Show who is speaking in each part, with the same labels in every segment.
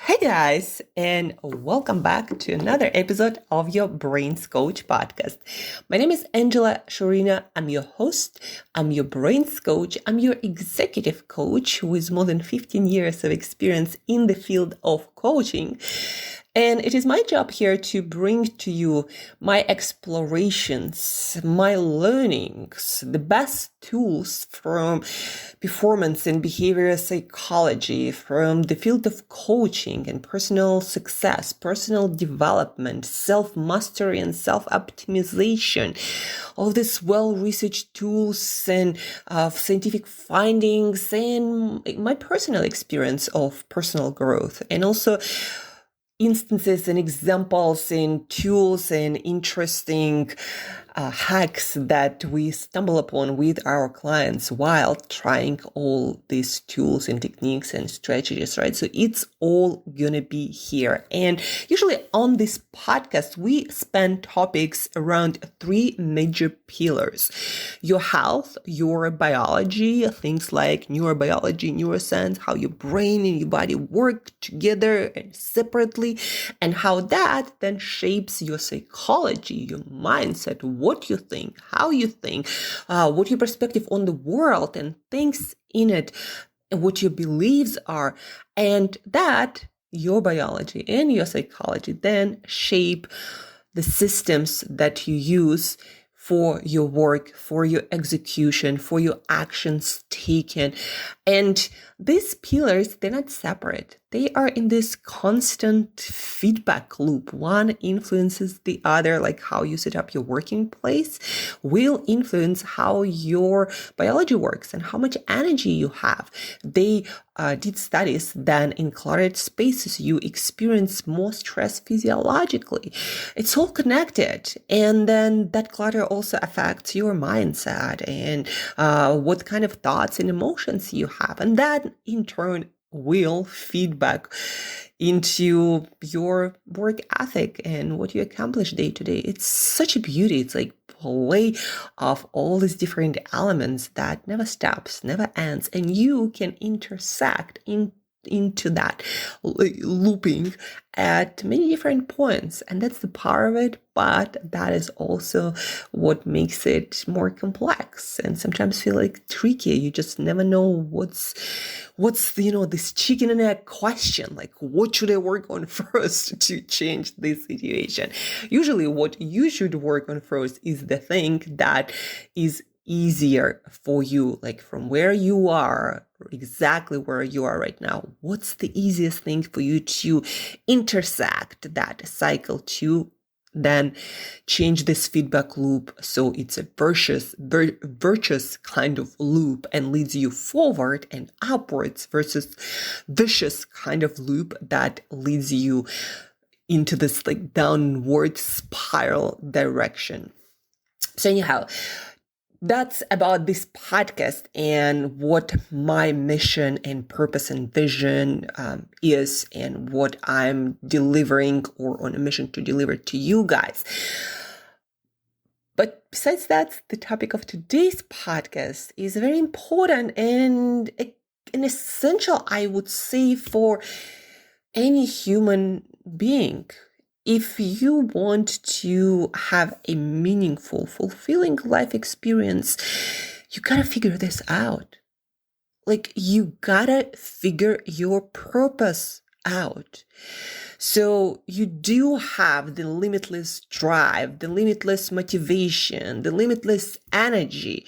Speaker 1: Hey guys, and welcome back to another episode of your Brains Coach podcast. My name is Angela Shurina. I'm your host. I'm your Brains Coach. I'm your executive coach with more than 15 years of experience in the field of coaching. And it is my job here to bring to you my explorations, my learnings, the best tools from performance and behavioral psychology, from the field of coaching and personal success, personal development, self-mastery and self-optimization, all these well-researched tools and scientific findings and my personal experience of personal growth, and also instances and examples and tools and interesting hacks that we stumble upon with our clients while trying all these tools and techniques and strategies, right? So it's all gonna be here. And usually on this podcast, we spend topics around three major pillars: your health, your biology, things like neurobiology, neuroscience, how your brain and your body work together and separately, and how that then shapes your psychology, your mindset, what you think, how you think, what your perspective on the world and things in it, and what your beliefs are, and that your biology and your psychology then shape the systems that you use for your work, for your execution, for your actions taken. And these pillars, they're not separate. They are in this constant feedback loop. One influences the other, like how you set up your working place will influence how your biology works and how much energy you have. They did studies that in cluttered spaces, you experience more stress physiologically. It's all connected. And then that clutter also affects your mindset and what kind of thoughts and emotions you have. And that in turn will feedback into your work ethic and what you accomplish day to day. It's such a beauty. It's like play of all these different elements that never stops, never ends, and you can intersect into that looping at many different points. And that's the power of it, but that is also what makes it more complex and sometimes feel like tricky. You just never know what's this chicken and egg question, like what should I work on first to change this situation? Usually what you should work on first is the thing that is easier for you, like from where you are, exactly where you are right now. What's the easiest thing for you to intersect that cycle to then change this feedback loop so it's a virtuous kind of loop and leads you forward and upwards versus vicious kind of loop that leads you into this like downward spiral direction. So anyhow, that's about this podcast and what my mission and purpose and vision is, and what I'm delivering or on a mission to deliver to you guys. But besides that, the topic of today's podcast is very important and an essential, I would say, for any human being. If you want to have a meaningful, fulfilling life experience, you gotta figure this out. Like, you gotta figure your purpose out. So you do have the limitless drive, the limitless motivation, the limitless energy.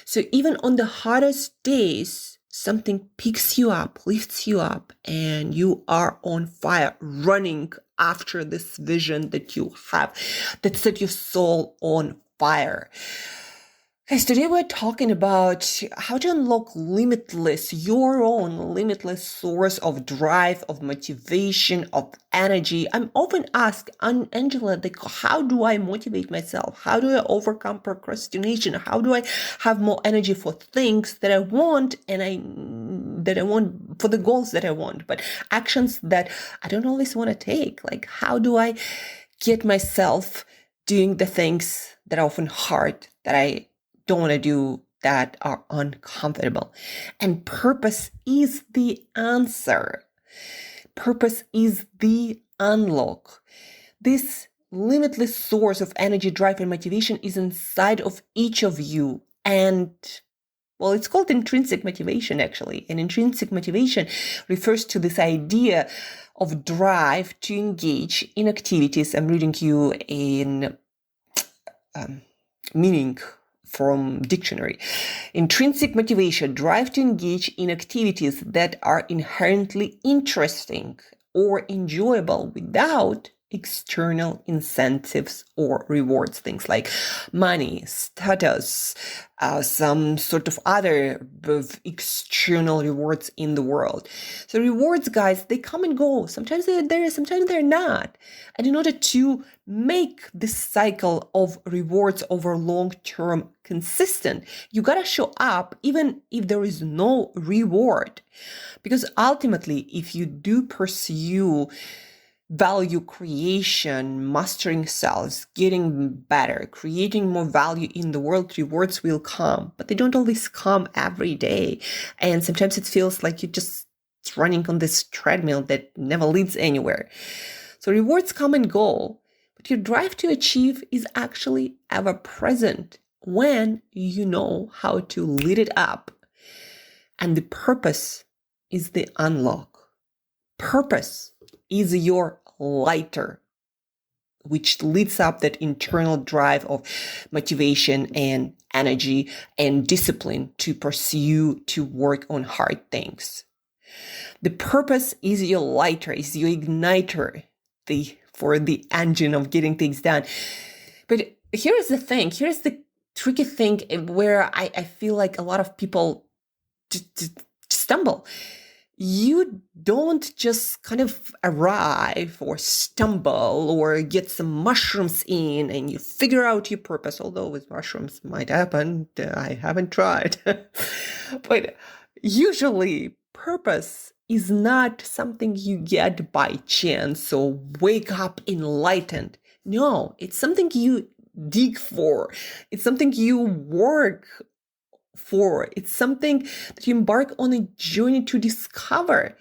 Speaker 1: So even on the hardest days, something picks you up, lifts you up, and you are on fire, running after this vision that you have, that set your soul on fire. Guys, today we're talking about how to unlock limitless, your own limitless source of drive, of motivation, of energy. I'm often asked, Angela, like, how do I motivate myself? How do I overcome procrastination? How do I have more energy for things that I want that I want for the goals that I want, but actions that I don't always want to take? Like, how do I get myself doing the things that are often hard, that I don't want to do, that are uncomfortable? And purpose is the answer. purpose is the unlock. This limitless source of energy, drive, and motivation is inside of each of you. And well, it's called intrinsic motivation, actually. And intrinsic motivation refers to this idea of drive to engage in activities. I'm reading you in meaning from dictionary. Intrinsic motivation, drive to engage in activities that are inherently interesting or enjoyable without external incentives or rewards, things like money, status, some sort of other external rewards in the world. So rewards, guys, they come and go. Sometimes they're there, sometimes they're not. And in order to make this cycle of rewards over long term consistent, you gotta show up even if there is no reward. Because ultimately, if you do pursue value creation, mastering selves, getting better, creating more value in the world, rewards will come, but they don't always come every day. And sometimes it feels like you're just running on this treadmill that never leads anywhere. So rewards come and go, but your drive to achieve is actually ever present when you know how to lead it up. And the purpose is the unlock. Purpose is your lighter, which leads up that internal drive of motivation and energy and discipline to pursue, to work on hard things. The purpose is your lighter, is your igniter, for the engine of getting things done. But here's the thing, here's the tricky thing where I feel like a lot of people stumble. You don't just kind of arrive or stumble or get some mushrooms in and you figure out your purpose, although with mushrooms might happen. I haven't tried. But usually purpose is not something you get by chance or wake up enlightened. No, it's something you dig for. It's something you work for. It's something that you embark on a journey to discover.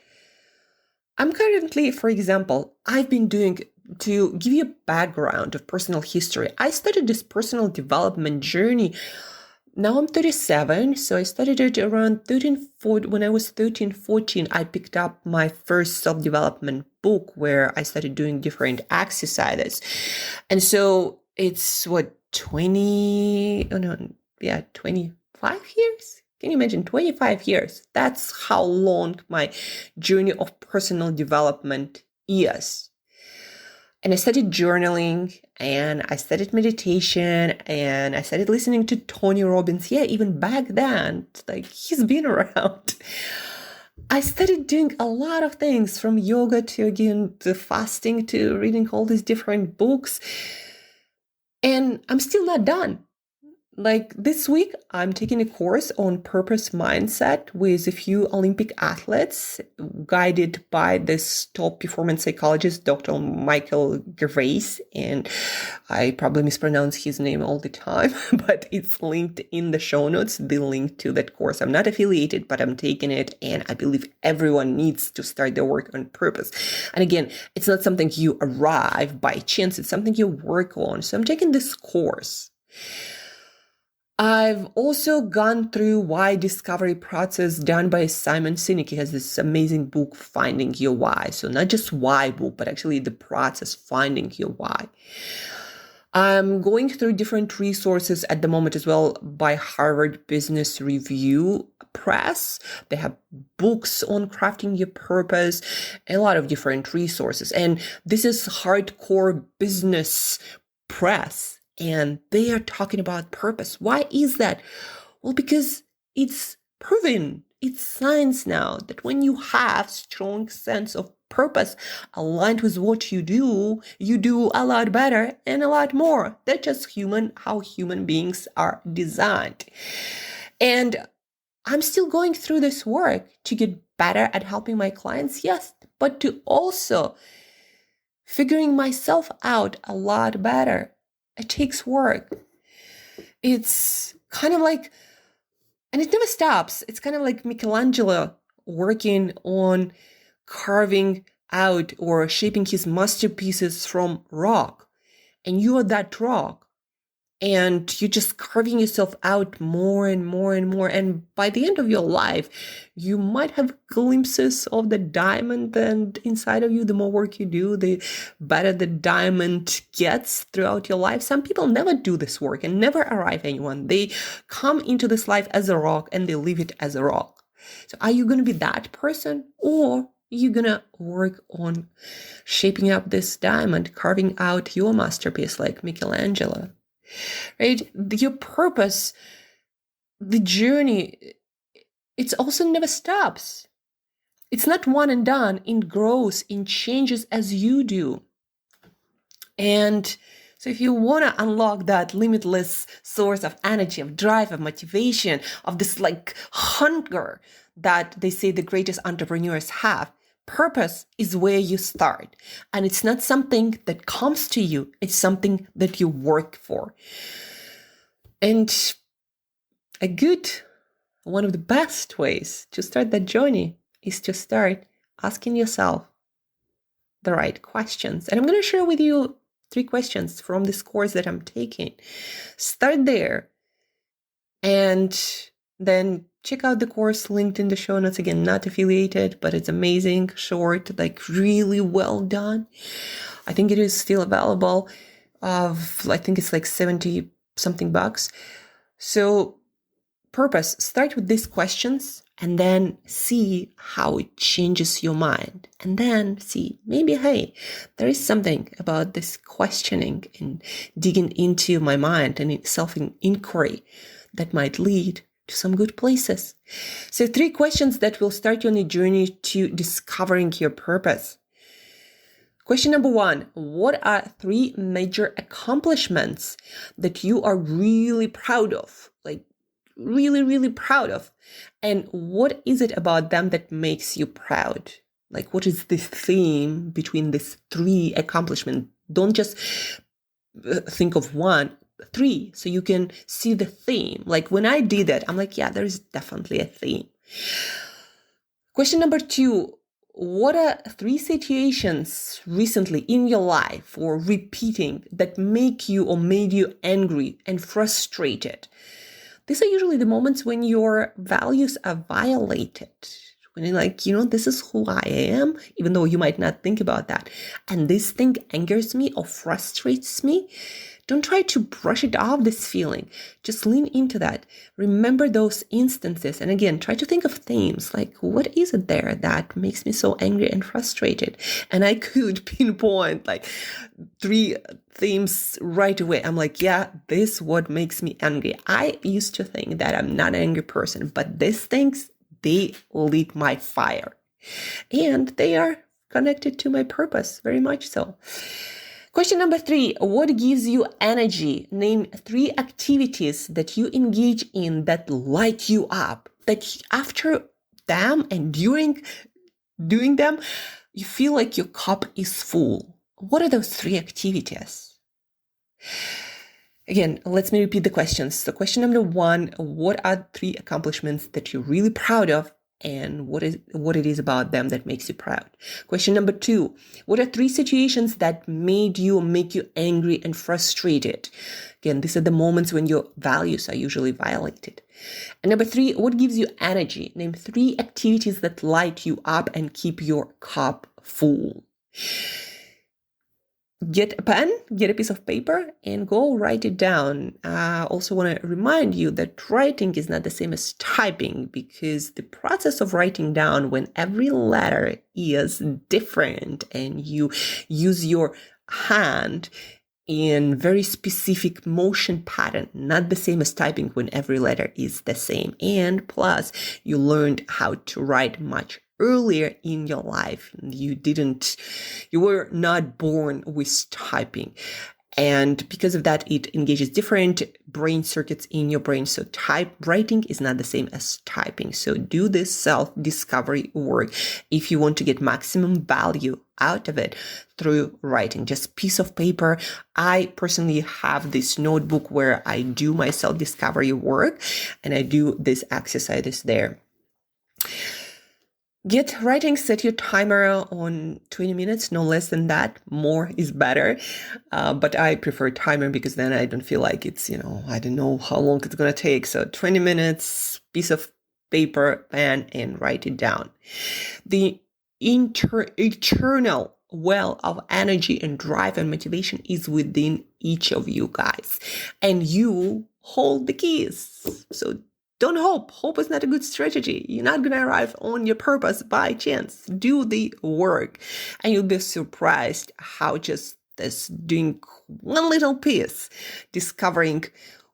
Speaker 1: I'm currently, for example, I've been doing, to give you a background of personal history, I started this personal development journey. Now I'm 37, so I started it around 14. When I was 13, 14, I picked up my first self-development book where I started doing different exercises. And so it's 25 years? Can you imagine? 25 years. That's how long my journey of personal development is. And I started journaling and I started meditation and I started listening to Tony Robbins. Yeah, even back then, like he's been around. I started doing a lot of things from yoga to again to fasting to reading all these different books. And I'm still not done. Like this week, I'm taking a course on purpose mindset with a few Olympic athletes guided by this top performance psychologist, Dr. Michael Gervais. And I probably mispronounce his name all the time, but it's linked in the show notes, the link to that course. I'm not affiliated, but I'm taking it. And I believe everyone needs to start their work on purpose. And again, it's not something you arrive by chance. It's something you work on. So I'm taking this course. I've also gone through why discovery process done by Simon Sinek. He has this amazing book, Finding Your Why. So not just why book, but actually the process, finding your why. I'm going through different resources at the moment as well by Harvard Business Review Press. They have books on crafting your purpose, a lot of different resources. And this is hardcore business press. And they are talking about purpose. Why is that? Well, because it's proven, it's science now, that when you have strong sense of purpose aligned with what you do a lot better and a lot more. That's just how human beings are designed. And I'm still going through this work to get better at helping my clients, yes, but to also figuring myself out a lot better. It takes work. It's kind of like, and it never stops. It's kind of like Michelangelo working on carving out or shaping his masterpieces from rock. And you are that rock. And you're just carving yourself out more and more and more. And by the end of your life, you might have glimpses of the diamond, and inside of you, the more work you do, the better the diamond gets throughout your life. Some people never do this work and never arrive anyone. They come into this life as a rock and they leave it as a rock. So are you going to be that person, or you're going to work on shaping up this diamond, carving out your masterpiece like Michelangelo? Right? Your purpose, the journey, it's also never stops. It's not one and done. It grows, it changes as you do. And so if you want to unlock that limitless source of energy, of drive, of motivation, of this like hunger that they say the greatest entrepreneurs have, purpose is where you start. And it's not something that comes to you. It's something that you work for. And one of the best ways to start that journey is to start asking yourself the right questions. And I'm going to share with you 3 questions from this course that I'm taking. Start there. And then check out the course linked in the show notes. Again, not affiliated, but it's amazing, short, like really well done. I think it is still available. I think it's like 70 something bucks. So purpose, start with these questions and then see how it changes your mind. And then see, maybe, hey, there is something about this questioning and digging into my mind and self-inquiry that might lead to some good places. So 3 questions that will start you on a journey to discovering your purpose. Question number 1, what are 3 major accomplishments that you are really proud of? Like really, really proud of? And what is it about them that makes you proud? Like what is the theme between these 3 accomplishments? Don't just think of 1, 3, so you can see the theme. Like when I did that, I'm like, yeah, there is definitely a theme. Question number 2, what are 3 situations recently in your life or repeating that make you or made you angry and frustrated? These are usually the moments when your values are violated. When you're like, this is who I am, even though you might not think about that. And this thing angers me or frustrates me. Don't try to brush it off, this feeling. Just lean into that. Remember those instances. And again, try to think of themes. Like, what is it there that makes me so angry and frustrated? And I could pinpoint like 3 themes right away. I'm like, yeah, this what makes me angry. I used to think that I'm not an angry person, but these things, they lit my fire. And they are connected to my purpose, very much so. Question number 3, what gives you energy? Name 3 activities that you engage in that light you up, that after them and during doing them, you feel like your cup is full. What are those 3 activities? Again, let me repeat the questions. So question number 1, what are 3 accomplishments that you're really proud of? And what it is about them that makes you proud? Question number 2, what are 3 situations that make you angry and frustrated? Again, these are the moments when your values are usually violated. And number 3, what gives you energy? Name 3 activities that light you up and keep your cup full. Get a pen, get a piece of paper, and go write it down. I also want to remind you that writing is not the same as typing, because the process of writing down when every letter is different and you use your hand in very specific motion pattern, not the same as typing when every letter is the same. And plus, you learned how to write much earlier in your life. You were not born with typing. And because of that, it engages different brain circuits in your brain. So writing is not the same as typing. So do this self-discovery work if you want to get maximum value out of it through writing. Just piece of paper. I personally have this notebook where I do my self-discovery work and I do these exercises there. Get writing, set your timer on 20 minutes, no less than that. More is better. But I prefer timer because then I don't feel like it's, I don't know how long it's going to take. So 20 minutes, piece of paper, pen, and write it down. The eternal well of energy and drive and motivation is within each of you guys. And you hold the keys. So don't hope. Hope is not a good strategy. You're not going to arrive on your purpose by chance. Do the work and you'll be surprised how just this doing one little piece, discovering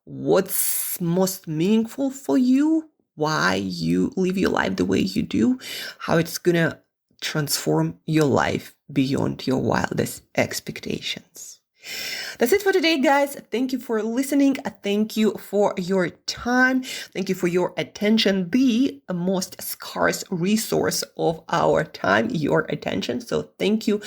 Speaker 1: what's most meaningful for you, why you live your life the way you do, how it's going to transform your life beyond your wildest expectations. That's it for today, guys. Thank you for listening. Thank you for your time. Thank you for your attention. The most scarce resource of our time, your attention. So thank you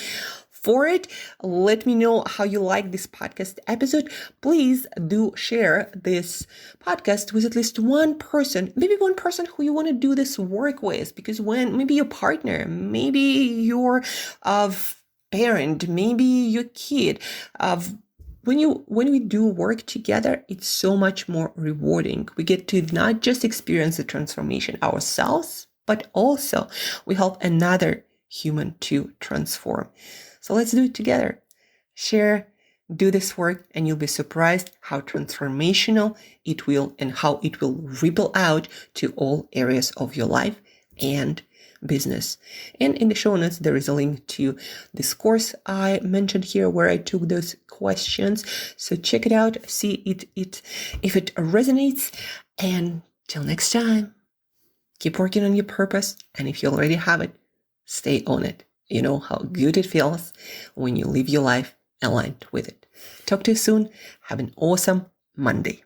Speaker 1: for it. Let me know how you like this podcast episode. Please do share this podcast with at least one person, maybe one person who you want to do this work with, because when maybe your partner, maybe your parent, maybe your kid, when we do work together, it's so much more rewarding. We get to not just experience the transformation ourselves, but also we help another human to transform. So let's do it together. Share, do this work, and you'll be surprised how transformational it will and how it will ripple out to all areas of your life and business. And in the show notes, there is a link to this course I mentioned here where I took those questions. So check it out, see it if it resonates. And till next time, keep working on your purpose. And if you already have it, stay on it. You know how good it feels when you live your life aligned with it. Talk to you soon. Have an awesome Monday.